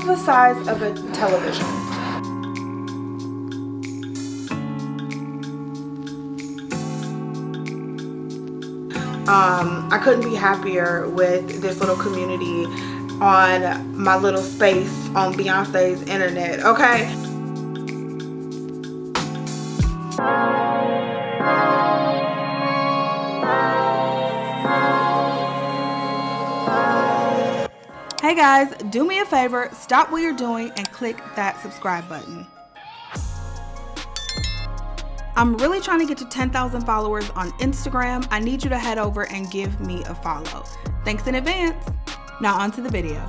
the size of a television. I couldn't be happier with this little community on my little space on Beyonce's internet, okay? Hey guys, do me a favor, stop what you're doing and click that subscribe button. I'm really trying to get to 10,000 followers on Instagram. I need you to head over and give me a follow. Thanks in advance. Now on to the video.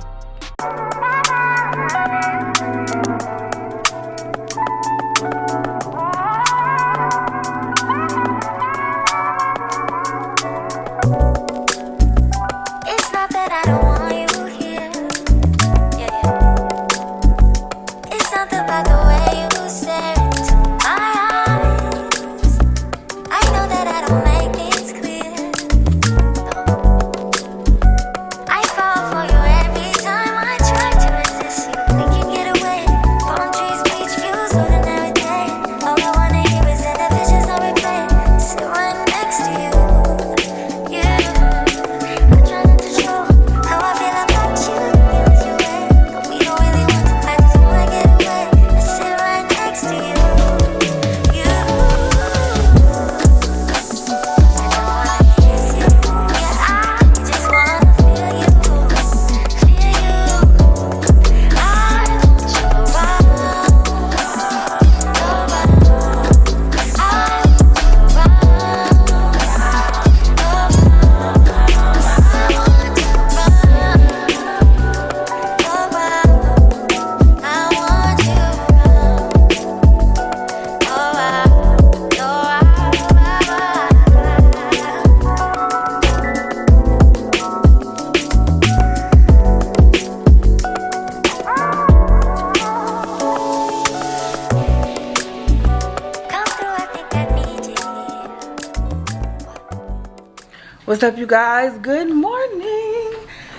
It's not that I don't want you here. It's something about the way you stare into my eyes. I know that I don't make things clear. I fall for you every time I try to resist you. We can get away. Palm trees, beach views, ordinary day. All I wanna hear is in the visions I replay. Sit right next to you. I try not to show how I feel about you. Feels you way, but we don't really want to. I just wanna get away and sit right next to you. I don't wanna kiss you. Yeah, I just wanna feel you. Feel you. I want you around. What's up, you guys? Good morning.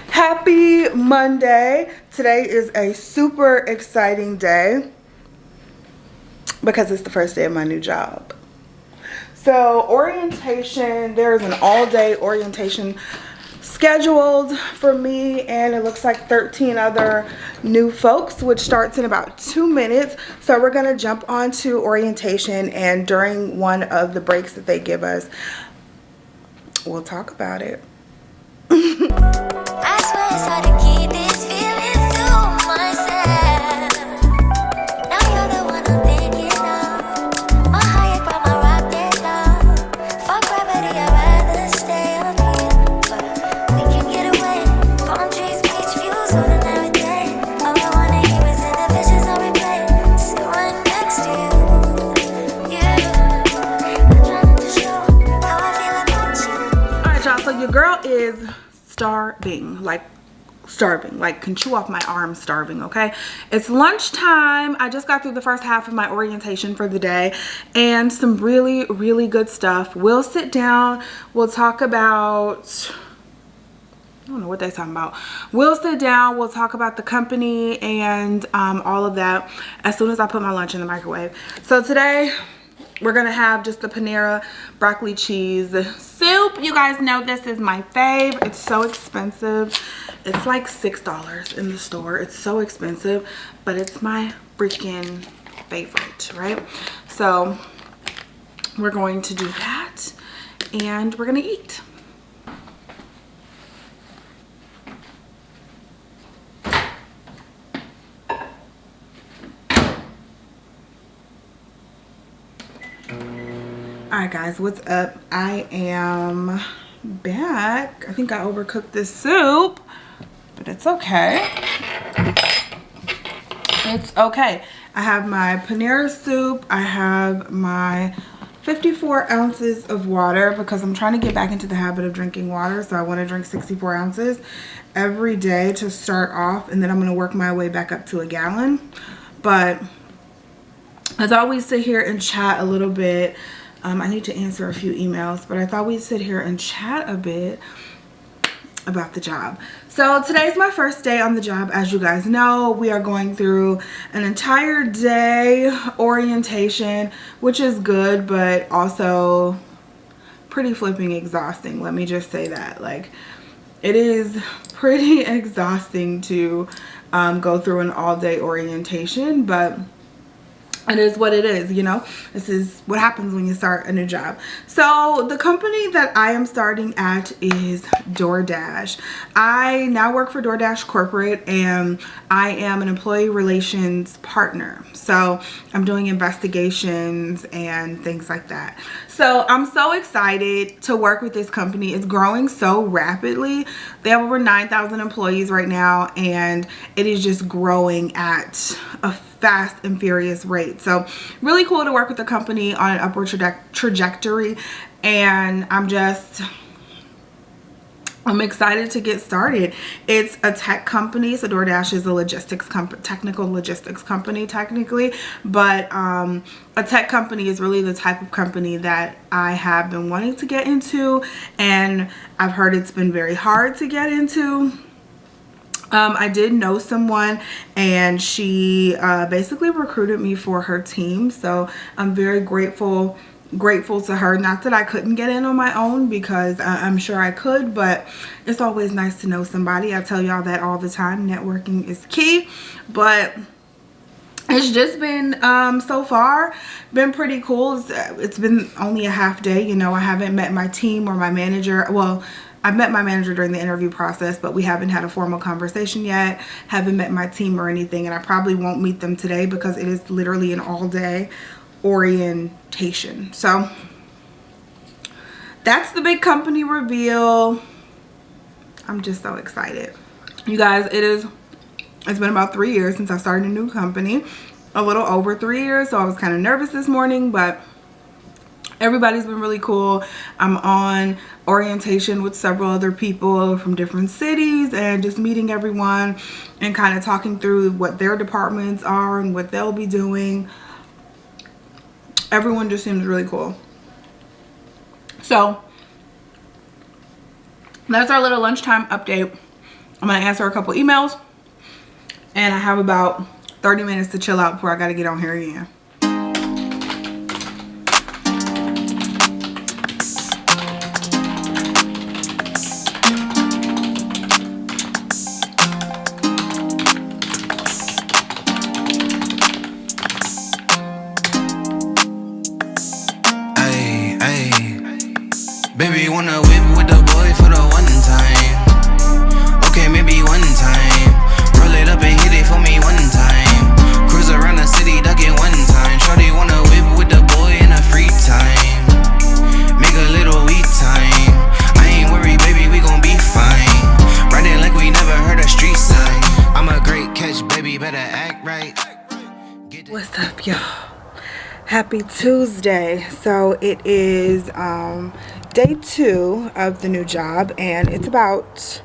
Happy Monday. Today is a super exciting day because it's the first day of my new job. So orientation, there's an all-day orientation scheduled for me, and it looks like 13 other new folks, which starts in about 2 minutes. So we're gonna jump onto orientation, and during one of the breaks that they give us, we'll talk about it. I swear it's hard to keep these feelings to myself. Now you're the one I'm thinking of. My higher ground, my rocket love. Fuck gravity, I'd rather stay up here. But we can get away. Palm trees, beach views, ordinary day. All I wanna hear is in the visions I replay. Sit right next to you. I try not to show how I feel about you. All right, y'all, so your girl is starving, like can chew off my arm starving, okay? It's lunchtime. I just got through the first half of my orientation for the day and some really, really good stuff. We'll sit down, we'll talk about, I don't know what they're talking about. We'll sit down, we'll talk about the company and all of that as soon as I put my lunch in the microwave. So today, we're gonna have just the Panera broccoli cheese soup. You guys know this is my fave. It's so expensive. It's like $6 in the store. It's so expensive, but it's my freaking favorite, right? So we're going to do that and we're gonna eat. Alright guys, what's up? I am back. I think I overcooked this soup, but it's okay. It's okay. I have my Panera soup. I have my 54 ounces of water because I'm trying to get back into the habit of drinking water. So I want to drink 64 ounces every day to start off, and then I'm going to work my way back up to a gallon. But I thought we'd sit here and chat a little bit. I need to answer a few emails, but I thought we'd sit here and chat a bit about the job. So today's my first day on the job. As you guys know, we are going through an entire day orientation, which is good, but also pretty flipping exhausting. Let me just say that. Like, it is pretty exhausting to go through an all-day orientation, but it is what it is, you know. This is what happens when you start a new job. So the company that I am starting at is DoorDash. I now work for DoorDash Corporate, and I am an employee relations partner. So I'm doing investigations and things like that. So I'm so excited to work with this company. It's growing so rapidly. They have over 9,000 employees right now, and it is just growing at a fast and furious rate. So really cool to work with the company on an upward trajectory, and I'm excited to get started. It's a tech company, so DoorDash is a technical logistics company technically, but a tech company is really the type of company that I have been wanting to get into, and I've heard it's been very hard to get into. I did know someone, and she basically recruited me for her team, so I'm very grateful to her. Not that I couldn't get in on my own, because I'm sure I could, but it's always nice to know somebody. I tell y'all that all the time. Networking is key, but it's just been so far been pretty cool. It's been only a half day, you know. I haven't met my team or my manager. Well, I've met my manager during the interview process, but we haven't had a formal conversation yet. Haven't met my team or anything, and I probably won't meet them today because it is literally an all-day orientation. So that's the big company reveal. I'm just so excited. You guys, it's been about 3 years since I started a new company. A little over 3 years, so I was kind of nervous this morning, but everybody's been really cool. I'm on orientation with several other people from different cities, and just meeting everyone and kind of talking through what their departments are and what they'll be doing. Everyone just seems really cool. So that's our little lunchtime update. I'm gonna answer a couple emails, and I have about 30 minutes to chill out before I gotta get on here again. Baby, wanna whip with the boy for the one time. Okay, maybe one time. Roll it up and hit it for me one time. Cruise around the city, duck it one time. Shorty wanna whip with the boy in her free time. Make a little weed time. I ain't worried, baby, we gon' be fine. Riding like we never heard a street sign. I'm a great catch, baby, better act right. What's up, y'all? Happy Tuesday. So it is day 2 of the new job, and it's about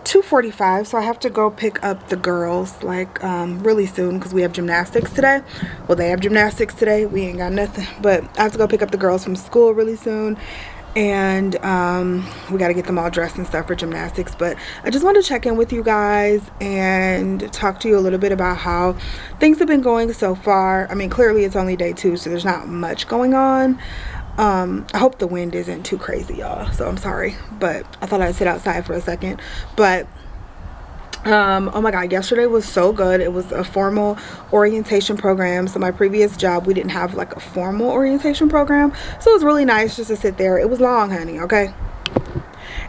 2:45, so I have to go pick up the girls like really soon, because we have gymnastics today. Well, they have gymnastics today. We ain't got nothing, but I have to go pick up the girls from school really soon, and we got to get them all dressed and stuff for gymnastics. But I just wanted to check in with you guys and talk to you a little bit about how things have been going so far. I mean, clearly it's only day 2, so there's not much going on. I hope the wind isn't too crazy, y'all, so I'm sorry, but I thought I'd sit outside for a second. But oh my god, yesterday was so good. It was a formal orientation program. So my previous job, we didn't have like a formal orientation program, so it was really nice just to sit there. It was long, honey, okay?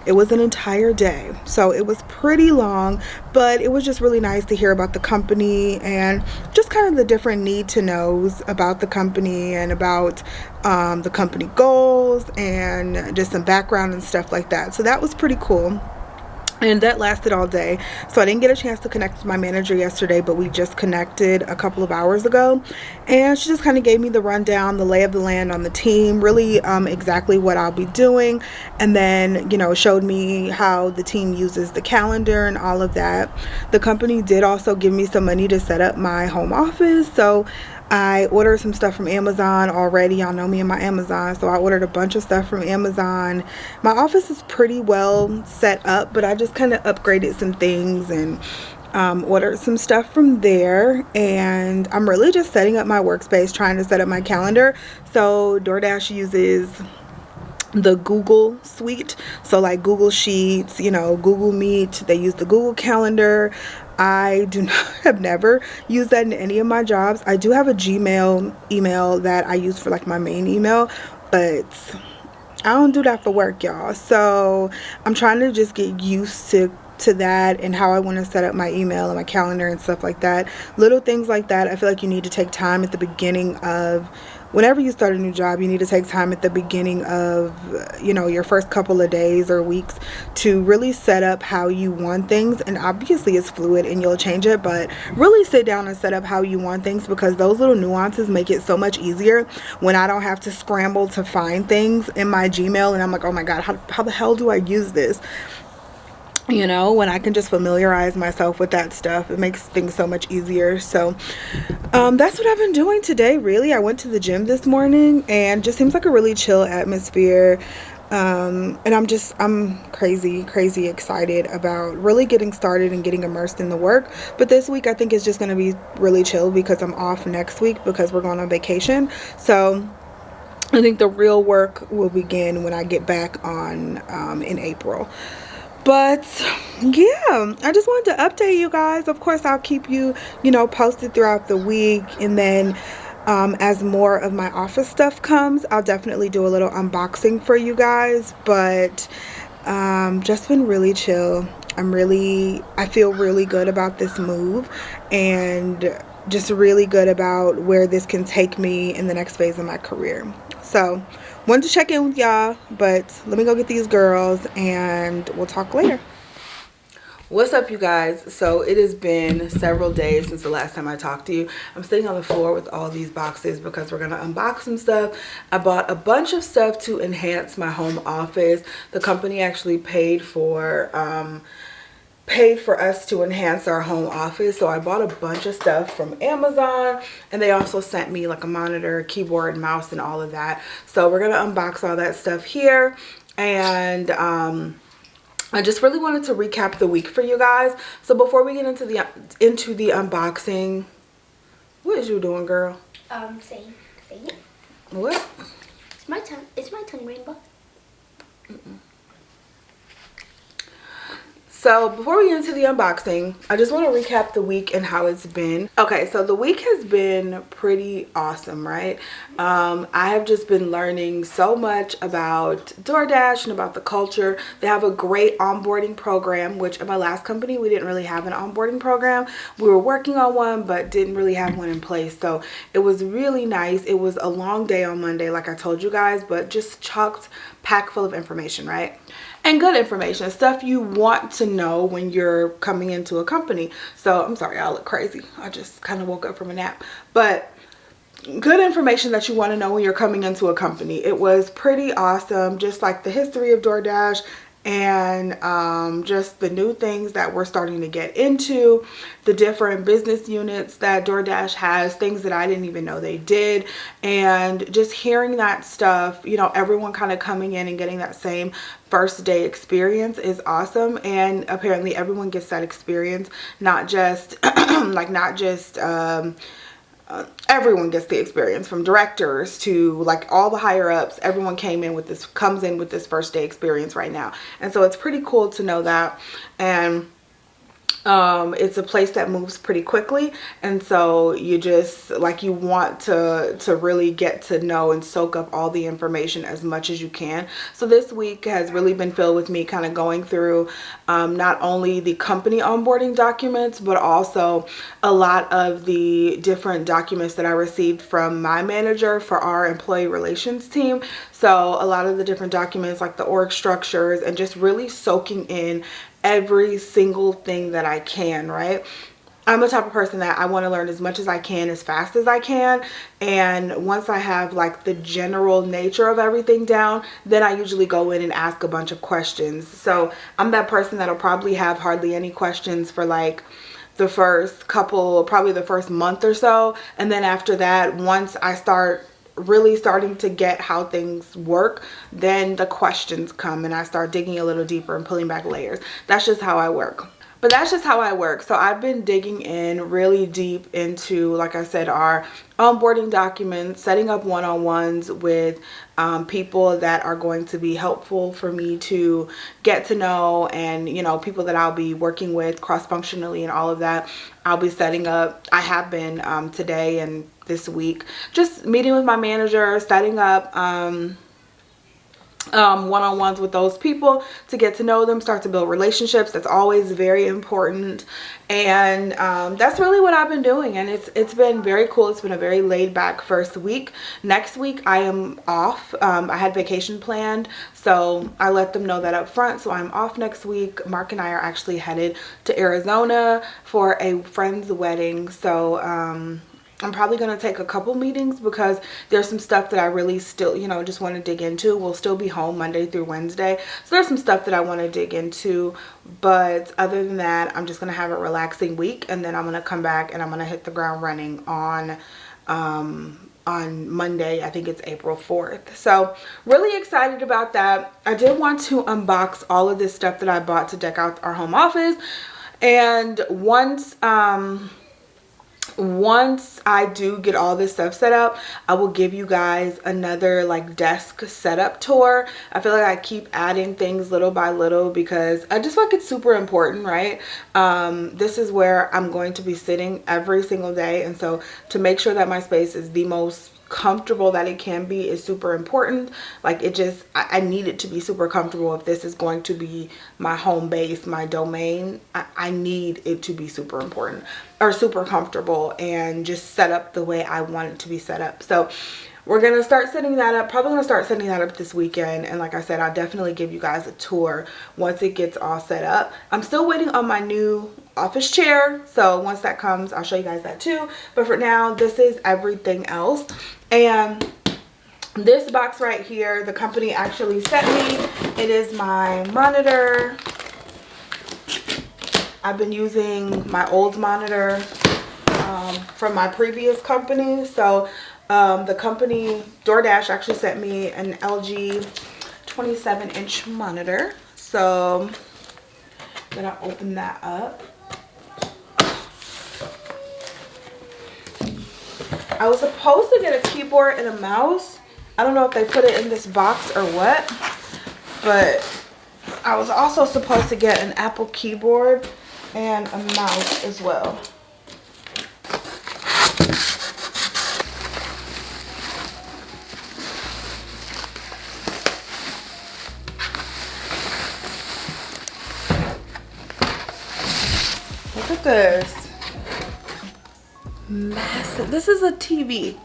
It was an entire day, so it was pretty long, but it was just really nice to hear about the company and just kind of the different need-to-knows about the company and about the company goals and just some background and stuff like that. So that was pretty cool. And that lasted all day. So I didn't get a chance to connect with my manager yesterday, but we just connected a couple of hours ago, and she just kind of gave me the rundown, the lay of the land on the team, really exactly what I'll be doing, and then, you know, showed me how the team uses the calendar and all of that. The company did also give me some money to set up my home office, so I ordered some stuff from Amazon already. Y'all know me and my Amazon. So I ordered a bunch of stuff from Amazon. My office is pretty well set up, but I just kind of upgraded some things and ordered some stuff from there. And I'm really just setting up my workspace, trying to set up my calendar. So DoorDash uses the Google suite, so like Google Sheets, you know, Google Meet. They use the Google Calendar. I have never used that in any of my jobs. I do have a Gmail email that I use for like my main email, but I don't do that for work, y'all. So I'm trying to just get used to that and how I want to set up my email and my calendar and stuff like that. Little things like that. I feel like you need to take time at the beginning of whenever you start a new job. You need to take time at the beginning of, you know, your first couple of days or weeks to really set up how you want things. And obviously it's fluid and you'll change it, but really sit down and set up how you want things, because those little nuances make it so much easier when I don't have to scramble to find things in my Gmail and I'm like, oh my god, how the hell do I use this? You know, when I can just familiarize myself with that stuff, it makes things so much easier. So that's what I've been doing today, really. I went to the gym this morning and just seems like a really chill atmosphere. And I'm crazy excited about really getting started and getting immersed in the work. But this week I think is just going to be really chill because I'm off next week because we're going on vacation. So I think the real work will begin when I get back on in April. But yeah, I just wanted to update you guys. Of course, I'll keep you, you know, posted throughout the week. And then as more of my office stuff comes, I'll definitely do a little unboxing for you guys. But just been really chill. I feel really good about this move and just really good about where this can take me in the next phase of my career. So wanted to check in with y'all, but let me go get these girls and we'll talk later. What's up, you guys? So it has been several days since the last time I talked to you. I'm sitting on the floor with all these boxes because we're gonna unbox some stuff. I bought a bunch of stuff to enhance my home office. The company actually paid for us to enhance our home office, so I bought a bunch of stuff from Amazon, and they also sent me like a monitor, keyboard, mouse, and all of that. So we're gonna unbox all that stuff here, and I just really wanted to recap the week for you guys. So before we get into the unboxing, what is you doing, girl? Saying. What? It's my turn, Rainbow. So before we get into the unboxing, I just want to recap the week and how it's been. Okay, so the week has been pretty awesome, right? I have just been learning so much about DoorDash and about the culture. They have a great onboarding program, which at my last company, we didn't really have an onboarding program. We were working on one, but didn't really have one in place. So it was really nice. It was a long day on Monday, like I told you guys, but just packed full of information, right? And good information, stuff you want to know when you're coming into a company. So I'm sorry, I look crazy. I just kind of woke up from a nap. But good information that you want to know when you're coming into a company. It was pretty awesome, just like the history of DoorDash and just the new things that we're starting to get into, the different business units that DoorDash has, things that I didn't even know they did, and just hearing that stuff, you know, everyone kind of coming in and getting that same first day experience is awesome. And apparently everyone gets that experience, not just everyone gets the experience, from directors to like all the higher ups. Everyone comes in with this first day experience right now. And so it's pretty cool to know that. And it's a place that moves pretty quickly, and so you want to really get to know and soak up all the information as much as you can. So this week has really been filled with me kind of going through not only the company onboarding documents, but also a lot of the different documents that I received from my manager for our employee relations team. So a lot of the different documents, like the org structures, and just really soaking in every single thing that I can, right? I'm the type of person that I want to learn as much as I can, as fast as I can. And once I have like the general nature of everything down, then I usually go in and ask a bunch of questions. So I'm that person that'll probably have hardly any questions for like the first couple, probably the first month or so. And then after that, once I start really starting to get how things work, then the questions come and I start digging a little deeper and pulling back layers. That's just how I work. But that's just how I work. So I've been digging in really deep into, like I said, our onboarding documents, setting up one-on-ones with people that are going to be helpful for me to get to know, and, you know, people that I'll be working with cross-functionally and all of that. I'll be setting up, I have been today and this week, just meeting with my manager, setting up one-on-ones with those people to get to know them, start to build relationships. That's always very important. And that's really what I've been doing, and it's been very cool. It's been a very laid back first week. Next week I am off. I had vacation planned, so I let them know that up front. So I'm off next week. Mark and I are actually headed to Arizona for a friend's wedding. So I'm probably going to take a couple meetings because there's some stuff that I really still, you know, just want to dig into. We'll still be home Monday through Wednesday. So there's some stuff that I want to dig into. But other than that, I'm just going to have a relaxing week. And then I'm going to come back and I'm going to hit the ground running on Monday. I think it's April 4th. So really excited about that. I did want to unbox all of this stuff that I bought to deck out our home office. And once I do get all this stuff set up, I will give you guys another like desk setup tour. I feel like I keep adding things little by little because I just feel like it's super important, right? This is where I'm going to be sitting every single day, and so to make sure that my space is the most comfortable that it can be is super important. Like, it just, I need it to be super comfortable. If this is going to be my home base, my domain, I need it to be super important or super comfortable and just set up the way I want it to be set up. So we're gonna start setting that up, probably gonna start setting that up this weekend. And like I said, I'll definitely give you guys a tour once it gets all set up. I'm still waiting on my new office chair, so once that comes, I'll show you guys that too. But for now, this is everything else. And this box right here, the company actually sent me. It is my monitor. I've been using my old monitor from my previous company. So the company, DoorDash, actually sent me an LG 27-inch monitor. So I'm gonna open that up. I was supposed to get a keyboard and a mouse. I don't know if they put it in this box or what, but I was also supposed to get an Apple keyboard and a mouse as well. Look at this. Massive. This is a TV.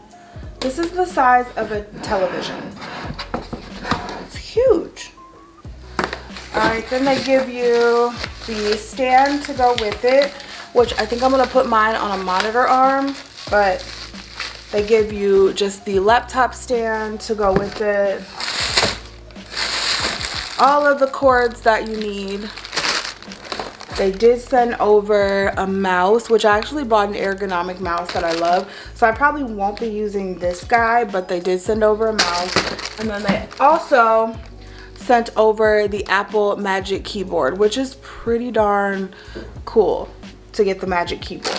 This is the size of a television. It's huge. Alright, then they give you the stand to go with it, which I think I'm going to put mine on a monitor arm, but they give you just the laptop stand to go with it. All of the cords that you need. They did send over a mouse, which I actually bought an ergonomic mouse that I love. So I probably won't be using this guy, but they did send over a mouse. And then they also sent over the Apple Magic Keyboard, which is pretty darn cool to get the Magic Keyboard.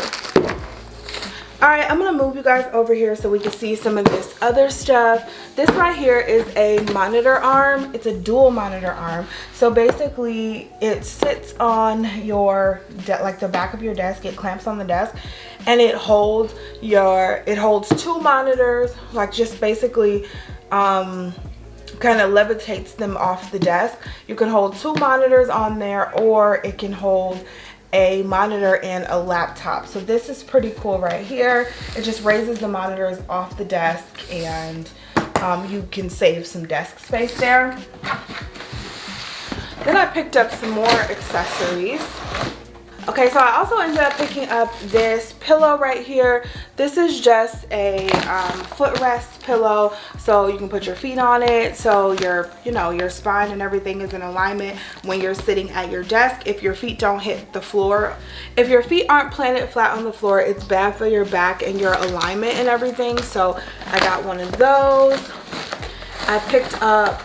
Alright, I'm going to move you guys over here so we can see some of this other stuff. This right here is a monitor arm. It's a dual monitor arm. So basically it sits on your, like the back of your desk. It clamps on the desk and it holds two monitors, like just basically kind of levitates them off the desk. You can hold two monitors on there, or it can hold a monitor and a laptop. So this is pretty cool right here. It just raises the monitors off the desk, and you can save some desk space there. Then I picked up some more accessories. Okay, so I also ended up picking up this pillow right here. This is just a footrest pillow, so you can put your feet on it, so your, you know, your spine and everything is in alignment when you're sitting at your desk. If your feet don't hit the floor, if your feet aren't planted flat on the floor, it's bad for your back and your alignment and everything. So I got one of those. I picked up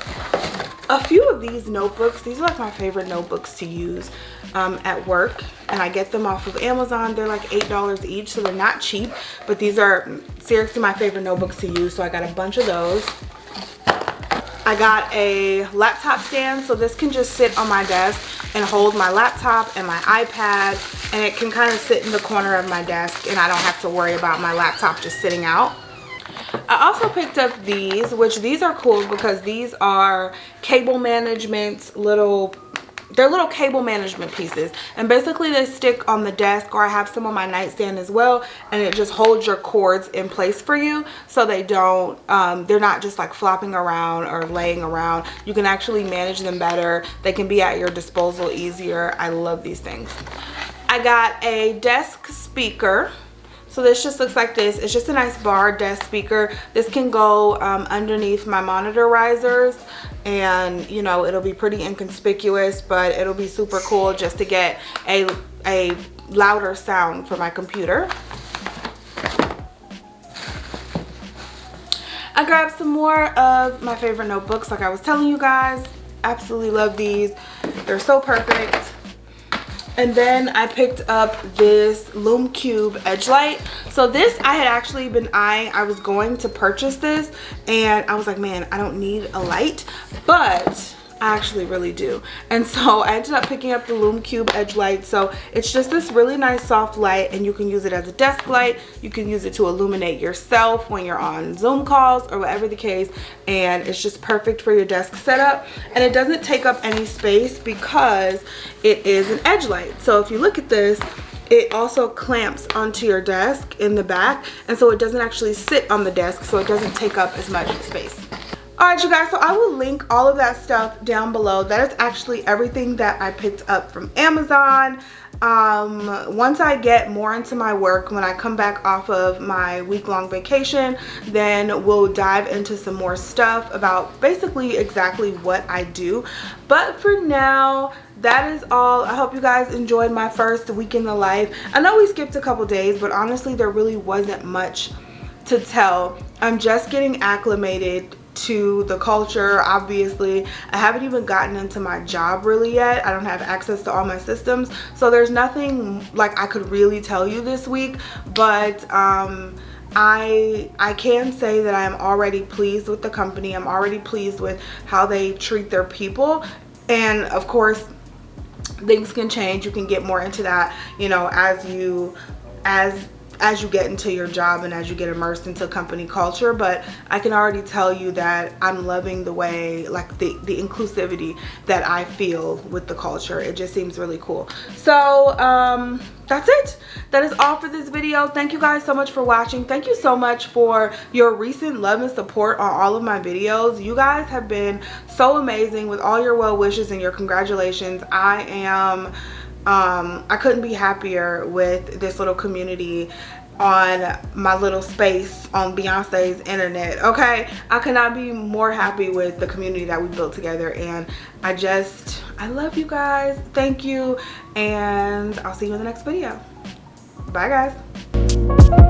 a few of these notebooks. These are like my favorite notebooks to use at work, and I get them off of Amazon. They're like $8 each, so they're not cheap, but these are seriously my favorite notebooks to use, so I got a bunch of those. I got a laptop stand, so this can just sit on my desk and hold my laptop and my iPad, and it can kind of sit in the corner of my desk, and I don't have to worry about my laptop just sitting out. I also picked up these, which these are cool because these are cable management they're little cable management pieces, and basically they stick on the desk, or I have some on my nightstand as well, and it just holds your cords in place for you, so they don't they're not just like flopping around or laying around. You can actually manage them better. They can be at your disposal easier. I love these things. I got a desk speaker. So this just looks like this. It's just a nice bar desk speaker. This can go underneath my monitor risers, and you know, it'll be pretty inconspicuous, but it'll be super cool just to get a louder sound for my computer. I grabbed some more of my favorite notebooks, like I was telling you guys. Absolutely love these. They're so perfect. And then I picked up this Lume Cube edge light. So this I had actually been eyeing. I was going to purchase this, and I was like, man, I don't need a light, but I actually really do. And so I ended up picking up the Lume Cube edge light. So it's just this really nice soft light, and you can use it as a desk light. You can use it to illuminate yourself when you're on Zoom calls or whatever the case, and it's just perfect for your desk setup. And it doesn't take up any space because it is an edge light. So if you look at this, it also clamps onto your desk in the back, and so it doesn't actually sit on the desk, so it doesn't take up as much space. Alright, you guys, so I will link all of that stuff down below. That is actually everything that I picked up from Amazon. Once I get more into my work, when I come back off of my week-long vacation, then we'll dive into some more stuff about basically exactly what I do. But for now, that is all. I hope you guys enjoyed my first week in the life. I know we skipped a couple days, but honestly, there really wasn't much to tell. I'm just getting acclimated to the culture. Obviously, I haven't even gotten into my job really yet. I don't have access to all my systems, so there's nothing like I could really tell you this week, but I can say that I am already pleased with the company. I'm already pleased with how they treat their people, and of course things can change. You can get more into that, you know, as you get into your job and as you get immersed into company culture. But I can already tell you that I'm loving the way, like the inclusivity that I feel with the culture. It just seems really cool. So that's it. That is all for this video. Thank you guys so much for watching. Thank you so much for your recent love and support on all of my videos. You guys have been so amazing with all your well wishes and your congratulations. I couldn't be happier with this little community on my little space on Beyonce's internet. Okay, I could not be more happy with the community that we built together, and I love you guys. Thank you, and I'll see you in the next video. Bye guys.